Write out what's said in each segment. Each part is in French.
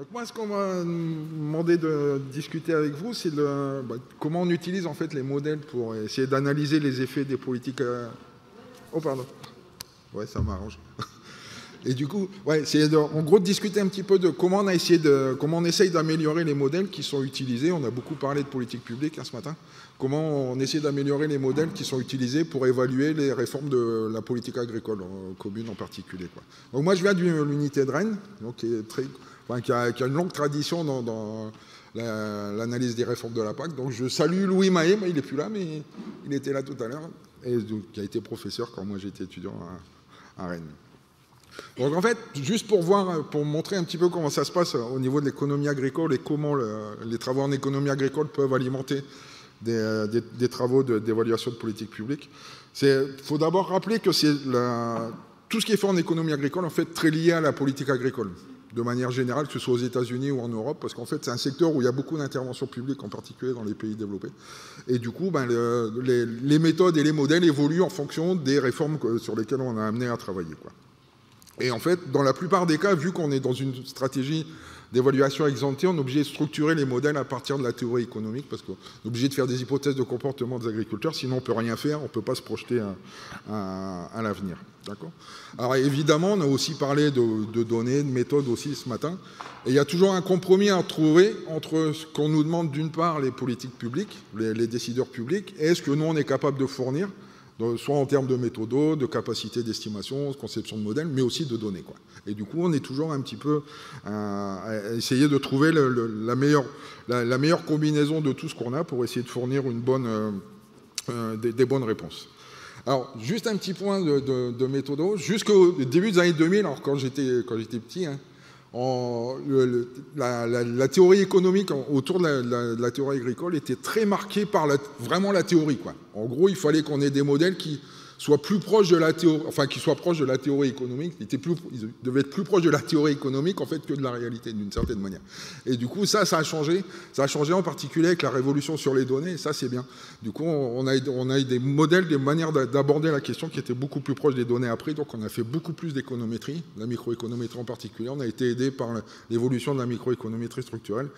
Donc moi, ce qu'on m'a demandé de discuter avec vous, c'est comment on utilise en fait les modèles pour essayer d'analyser les effets des politiques. Oh pardon. Ouais, ça m'arrange. Et du coup, ouais, c'est en gros de discuter un petit peu de comment on essaye d'améliorer les modèles qui sont utilisés. On a beaucoup parlé de politique publique ce matin. Comment on essaie d'améliorer les modèles qui sont utilisés pour évaluer les réformes de la politique agricole commune en particulier, quoi. Donc moi, je viens de l'unité de Rennes, donc qui a une longue tradition dans l'analyse des réformes de la PAC. Donc je salue Louis Mahé, mais il n'est plus là, mais il était là tout à l'heure, et donc, qui a été professeur quand moi j'étais étudiant à Rennes. Donc en fait, juste pour montrer un petit peu comment ça se passe au niveau de l'économie agricole et comment les travaux en économie agricole peuvent alimenter des travaux d'évaluation de politique publique. Il faut d'abord rappeler que tout ce qui est fait en économie agricole, en fait, très lié à la politique agricole, de manière générale, que ce soit aux États-Unis ou en Europe, parce qu'en fait, c'est un secteur où il y a beaucoup d'interventions publiques, en particulier dans les pays développés. Et du coup, les méthodes et les modèles évoluent en fonction des réformes sur lesquelles on a amené à travailler, quoi. Et en fait, dans la plupart des cas, vu qu'on est dans une stratégie d'évaluation ex ante, on est obligé de structurer les modèles à partir de la théorie économique, parce qu'on est obligé de faire des hypothèses de comportement des agriculteurs, sinon on ne peut rien faire, on ne peut pas se projeter à l'avenir. D'accord ? Alors évidemment, on a aussi parlé de données, de méthodes aussi ce matin, et il y a toujours un compromis à trouver entre ce qu'on nous demande d'une part les politiques publiques, les décideurs publics, et ce que nous on est capable de fournir, soit en termes de méthodos, de capacité d'estimation, de conception de modèles, mais aussi de données, quoi. Et du coup, on est toujours un petit peu à essayer de trouver la meilleure combinaison de tout ce qu'on a pour essayer de fournir des bonnes réponses. Alors, juste un petit point de méthodos. Jusqu'au début des années 2000, alors quand j'étais petit, hein, la théorie économique autour de la théorie agricole était très marquée par vraiment la théorie, quoi. En gros, il fallait qu'on ait des modèles qui soient plus proches de la théorie, enfin qui soient proches de la théorie économique. Ils devaient être plus proches de la théorie économique en fait que de la réalité d'une certaine manière. Et du coup, ça a changé. Ça a changé en particulier avec la révolution sur les données. Et ça, c'est bien. Du coup, on a eu des modèles, des manières d'aborder la question qui étaient beaucoup plus proches des données après. Donc, on a fait beaucoup plus d'économétrie, la microéconométrie en particulier. On a été aidé par l'évolution de la microéconométrie structurelle.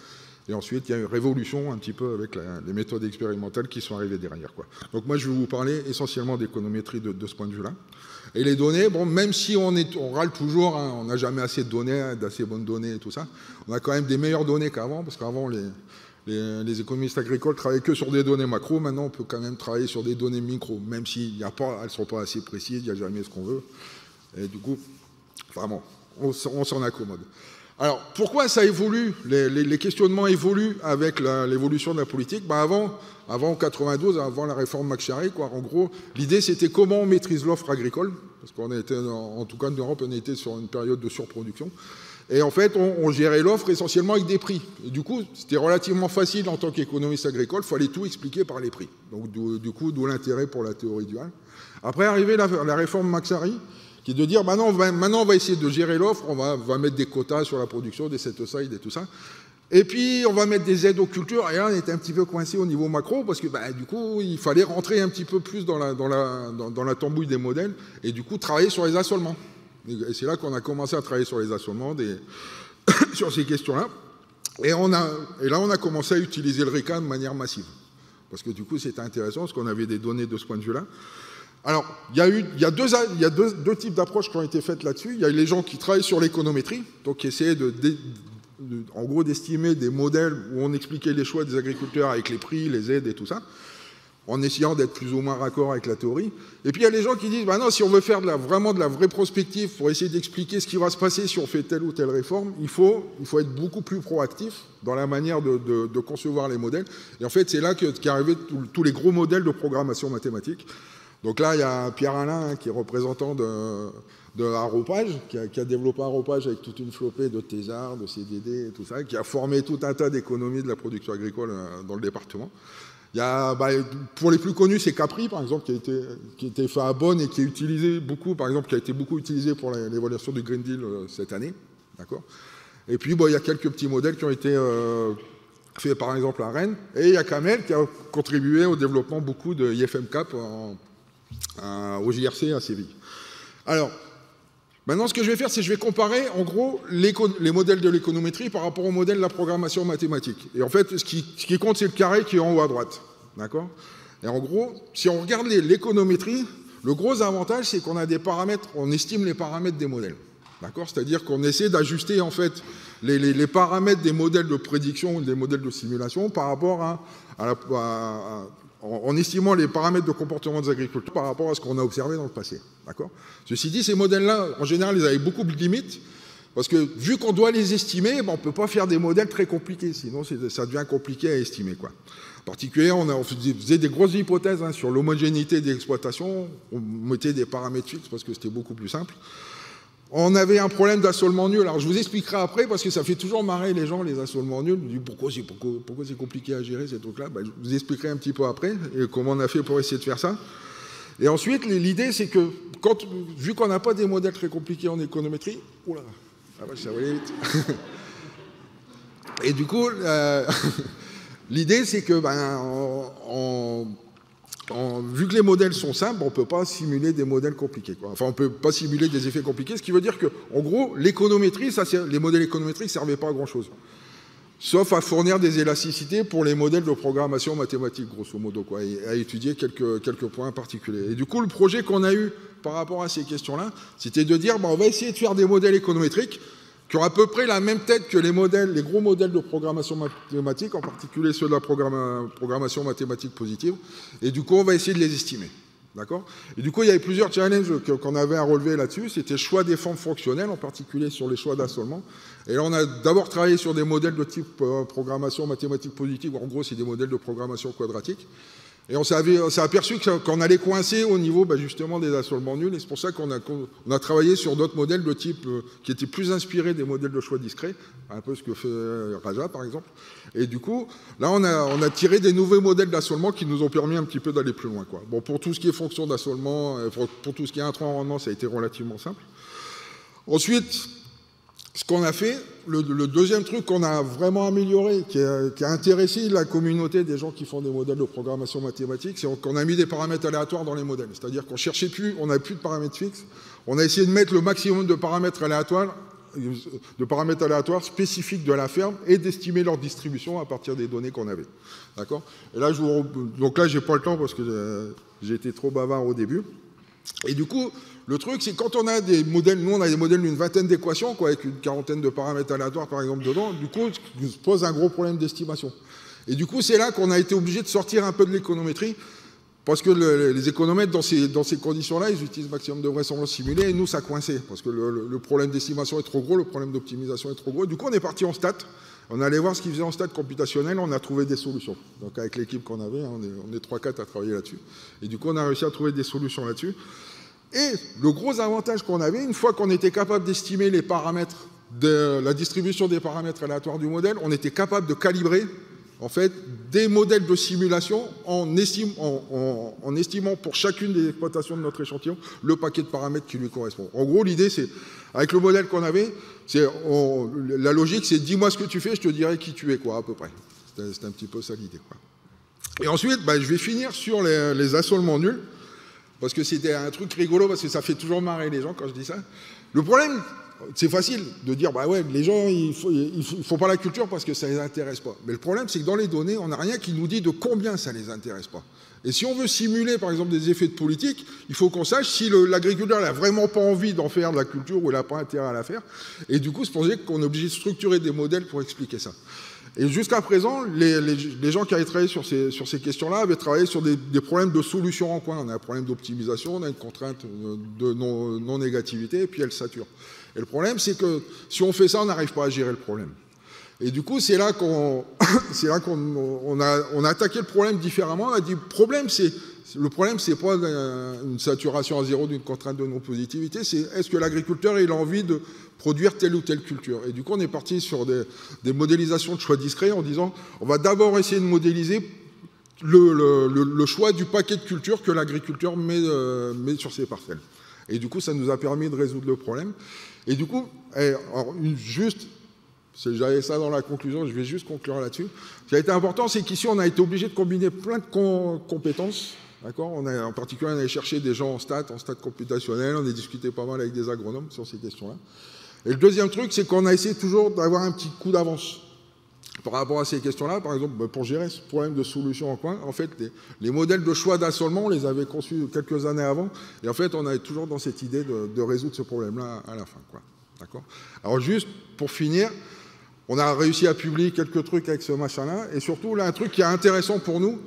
Et ensuite, il y a eu une révolution un petit peu avec les méthodes expérimentales qui sont arrivées derrière, quoi. Donc moi, je vais vous parler essentiellement d'économétrie de ce point de vue-là. Et les données, bon, même si on râle toujours, hein, on n'a jamais assez de données, d'assez bonnes données et tout ça, on a quand même des meilleures données qu'avant, parce qu'avant, les économistes agricoles travaillaient que sur des données macro. Maintenant, on peut quand même travailler sur des données micro, même si elles ne sont pas assez précises, il n'y a jamais ce qu'on veut. Et du coup, vraiment, on s'en accommode. Alors, pourquoi ça évolue, les questionnements évoluent avec l'évolution de la politique? Avant 92, avant la réforme McCharry, quoi, en gros, l'idée c'était comment on maîtrise l'offre agricole, parce qu'on était, en tout cas en Europe, on était sur une période de surproduction. Et en fait, on gérait l'offre essentiellement avec des prix. Et du coup, c'était relativement facile en tant qu'économiste agricole, il fallait tout expliquer par les prix. Donc, du coup, d'où l'intérêt pour la théorie duale. Après, arrivée la réforme McCharry, qui est de dire, maintenant on va essayer de gérer l'offre, on va mettre des quotas sur la production, des set-aside et tout ça. Et puis, on va mettre des aides aux cultures. Et là, on était un petit peu coincé au niveau macro, parce que du coup, il fallait rentrer un petit peu plus dans la tambouille des modèles, et du coup, travailler sur les assolements. Et c'est là qu'on a commencé à travailler sur les assolements, sur ces questions-là. Et là, on a commencé à utiliser le RICA de manière massive. Parce que du coup, c'était intéressant, parce qu'on avait des données de ce point de vue-là. Alors, il y a deux types d'approches qui ont été faites là-dessus. Il y a les gens qui travaillent sur l'économétrie, donc qui essayaient en gros d'estimer des modèles où on expliquait les choix des agriculteurs avec les prix, les aides et tout ça, en essayant d'être plus ou moins raccord avec la théorie. Et puis il y a les gens qui disent, non, si on veut faire vraiment de la vraie prospective pour essayer d'expliquer ce qui va se passer si on fait telle ou telle réforme, il faut être beaucoup plus proactif dans la manière de concevoir les modèles. Et en fait, c'est là qu'est arrivé tous les gros modèles de programmation mathématique. Donc là, il y a Pierre Alain, qui est représentant de Arropage, qui a développé Arropage avec toute une flopée de thésards, de CDD et tout ça, qui a formé tout un tas d'économies de la production agricole dans le département. Il y a, pour les plus connus, c'est Capri, par exemple, qui a été fait à Bonn et qui est utilisé beaucoup, par exemple, qui a été beaucoup utilisé pour l'évaluation du Green Deal cette année. D'accord ? Et puis, il y a quelques petits modèles qui ont été faits, par exemple, à Rennes. Et il y a Camel qui a contribué au développement beaucoup de IFM Cap au JRC à Séville. Alors, Maintenant, ce que je vais faire, c'est que je vais comparer, en gros, les modèles de l'économétrie par rapport au modèle de la programmation mathématique. Et en fait, ce qui compte, c'est le carré qui est en haut à droite. D'accord? Et en gros, si on regarde l'économétrie, le gros avantage, c'est qu'on a des paramètres, on estime les paramètres des modèles. D'accord? C'est-à-dire qu'on essaie d'ajuster, en fait, les paramètres des modèles de prédiction ou des modèles de simulation par rapport en estimant les paramètres de comportement des agriculteurs par rapport à ce qu'on a observé dans le passé. D'accord? Ceci dit, ces modèles-là, en général, ils avaient beaucoup de limites, parce que vu qu'on doit les estimer, on ne peut pas faire des modèles très compliqués, sinon ça devient compliqué à estimer, quoi. En particulier, on faisait des grosses hypothèses sur l'homogénéité des exploitations, on mettait des paramètres fixes parce que c'était beaucoup plus simple. On avait un problème d'assolement nul. Alors, je vous expliquerai après, parce que ça fait toujours marrer les gens, les assolements nuls. Je dis, pourquoi c'est compliqué à gérer, ces trucs-là? Je vous expliquerai un petit peu après, et comment on a fait pour essayer de faire ça. Et ensuite, l'idée, c'est que, vu qu'on n'a pas des modèles très compliqués en économétrie, oula, ça va aller vite. Et du coup, l'idée, c'est que, vu que les modèles sont simples, on ne peut pas simuler des modèles compliqués, quoi. Enfin, on ne peut pas simuler des effets compliqués, ce qui veut dire que, en gros, l'économétrie, les modèles économétriques ne servaient pas à grand-chose. Sauf à fournir des élasticités pour les modèles de programmation mathématique, grosso modo, quoi, et à étudier quelques points particuliers. Et du coup, le projet qu'on a eu par rapport à ces questions-là, c'était de dire, on va essayer de faire des modèles économétriques qui ont à peu près la même tête que les gros modèles de programmation mathématique, en particulier ceux de la programmation mathématique positive. Et du coup, on va essayer de les estimer. D'accord? Et du coup, il y avait plusieurs challenges qu'on avait à relever là-dessus. C'était le choix des formes fonctionnelles, en particulier sur les choix d'assolement. Et là, on a d'abord travaillé sur des modèles de type programmation mathématique positive. En gros, c'est des modèles de programmation quadratique. Et on s'est aperçu qu'on allait coincer au niveau justement des assolements nuls. Et c'est pour ça qu'on a travaillé sur d'autres modèles de type qui étaient plus inspirés des modèles de choix discrets, un peu ce que fait Raja par exemple. Et du coup, là on a tiré des nouveaux modèles d'assolement qui nous ont permis un petit peu d'aller plus loin, quoi. Bon, pour tout ce qui est fonction d'assolement, pour tout ce qui est intrant en rendement, ça a été relativement simple. Ensuite, ce qu'on a fait, le deuxième truc qu'on a vraiment amélioré, qui a intéressé la communauté des gens qui font des modèles de programmation mathématique, c'est qu'on a mis des paramètres aléatoires dans les modèles. C'est-à-dire qu'on cherchait plus, on n'avait plus de paramètres fixes, on a essayé de mettre le maximum de paramètres aléatoires spécifiques de la ferme et d'estimer leur distribution à partir des données qu'on avait. D'accord? Et là, donc là, j'ai pas le temps parce que j'ai été trop bavard au début. Et du coup, le truc, c'est quand on a des modèles, nous on a des modèles d'une vingtaine d'équations, avec une quarantaine de paramètres aléatoires par exemple dedans, du coup, ça pose un gros problème d'estimation. Et du coup, c'est là qu'on a été obligé de sortir un peu de l'économétrie, parce que les économètres, dans ces conditions-là, ils utilisent maximum de vraisemblance simulée, et nous, ça coinçait, parce que le problème d'estimation est trop gros, le problème d'optimisation est trop gros. Du coup, on est parti en stats. On allait voir ce qu'ils faisaient en stats computationnels, on a trouvé des solutions. Donc avec l'équipe qu'on avait, on est 3-4 à travailler là-dessus. Et du coup, on a réussi à trouver des solutions là-dessus. Et le gros avantage qu'on avait, une fois qu'on était capable d'estimer les paramètres de la distribution des paramètres aléatoires du modèle, on était capable de calibrer en fait des modèles de simulation en estimant pour chacune des exploitations de notre échantillon le paquet de paramètres qui lui correspond. En gros, l'idée, c'est, avec le modèle qu'on avait, la logique, c'est dis-moi ce que tu fais, je te dirai qui tu es, quoi, à peu près. C'était un petit peu ça l'idée, quoi. Et ensuite, je vais finir sur les assolements nuls. Parce que c'était un truc rigolo, parce que ça fait toujours marrer les gens quand je dis ça. Le problème, c'est facile de dire, les gens, ils font pas la culture parce que ça les intéresse pas. Mais le problème, c'est que dans les données, on n'a rien qui nous dit de combien ça les intéresse pas. Et si on veut simuler, par exemple, des effets de politique, il faut qu'on sache si l'agriculteur n'a vraiment pas envie d'en faire de la culture ou il n'a pas intérêt à la faire. Et du coup, c'est pour ça qu'on est obligé de structurer des modèles pour expliquer ça. Et jusqu'à présent, les gens qui avaient travaillé sur ces questions-là avaient travaillé sur des problèmes de solutions en coin. On a un problème d'optimisation, on a une contrainte de non-négativité, et puis elle sature. Et le problème, c'est que si on fait ça, on n'arrive pas à gérer le problème. Et du coup, c'est là qu'on a attaqué le problème différemment. On a dit, le problème, c'est pas une saturation à zéro d'une contrainte de non-positivité, c'est est-ce que l'agriculteur il a envie de produire telle ou telle culture. Et du coup, on est parti sur des modélisations de choix discrets en disant, on va d'abord essayer de modéliser le choix du paquet de culture que l'agriculteur met sur ses parcelles. Et du coup, ça nous a permis de résoudre le problème. Et du coup, j'avais ça dans la conclusion, je vais juste conclure là-dessus. Ce qui a été important, c'est qu'ici, on a été obligé de combiner plein de compétences D'accord, en particulier, on allait chercher des gens en stats computationnel, on a discuté pas mal avec des agronomes sur ces questions-là. Et le deuxième truc, c'est qu'on a essayé toujours d'avoir un petit coup d'avance par rapport à ces questions-là. Par exemple, pour gérer ce problème de solution en coin, en fait, les modèles de choix d'assolement, on les avait conçus quelques années avant, et en fait, on est toujours dans cette idée de résoudre ce problème-là à la fin, quoi. D'accord. Alors juste, pour finir, on a réussi à publier quelques trucs avec ce machin-là, et surtout, là, un truc qui est intéressant pour nous,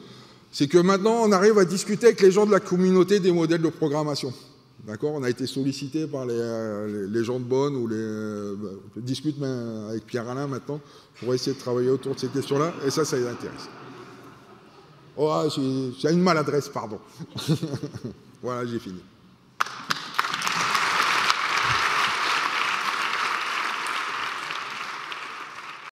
c'est que maintenant, on arrive à discuter avec les gens de la communauté des modèles de programmation. D'accord. On a été sollicité par les gens de Bonn, ou je discute même avec Pierre Alain maintenant, pour essayer de travailler autour de ces questions-là, et ça les intéresse. Oh, c'est une maladresse, pardon. Voilà, j'ai fini.